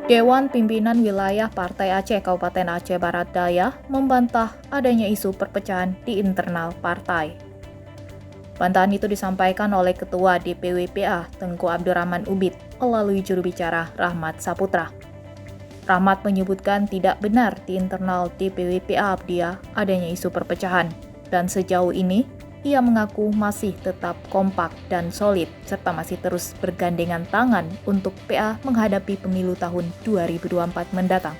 Dewan Pimpinan Wilayah Partai Aceh Kabupaten Aceh Barat Daya membantah adanya isu perpecahan di internal partai. Bantahan itu disampaikan oleh Ketua DPWPA Tengku Abdurrahman Ubid melalui juru bicara Rahmat Saputra. Rahmat menyebutkan tidak benar di internal DPWPA Abdiya adanya isu perpecahan, dan sejauh ini ia mengaku masih tetap kompak dan solid serta masih terus bergandengan tangan untuk PA menghadapi pemilu tahun 2024 mendatang.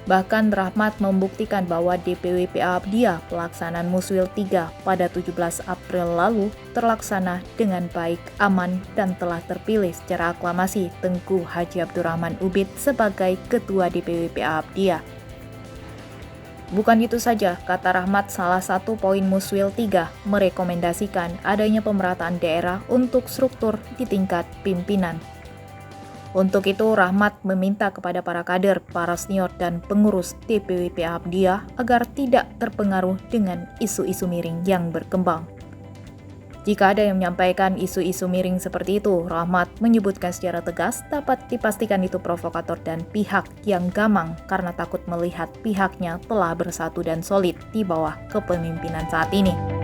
Bahkan Rahmat membuktikan bahwa DPW PA Abdiya pelaksanaan Muswil 3 pada 17 April lalu terlaksana dengan baik, aman, dan telah terpilih secara aklamasi Tengku Haji Abdurrahman Ubid sebagai Ketua DPW PA Abdiya. Bukan itu saja, kata Rahmat, salah satu poin Muswil 3 merekomendasikan adanya pemerataan daerah untuk struktur di tingkat pimpinan. Untuk itu, Rahmat meminta kepada para kader, para senior, dan pengurus DPWP Abdiya agar tidak terpengaruh dengan isu-isu miring yang berkembang. Jika ada yang menyampaikan isu-isu miring seperti itu, Rahmat menyebutkan secara tegas dapat dipastikan itu provokator dan pihak yang gamang karena takut melihat pihaknya telah bersatu dan solid di bawah kepemimpinan saat ini.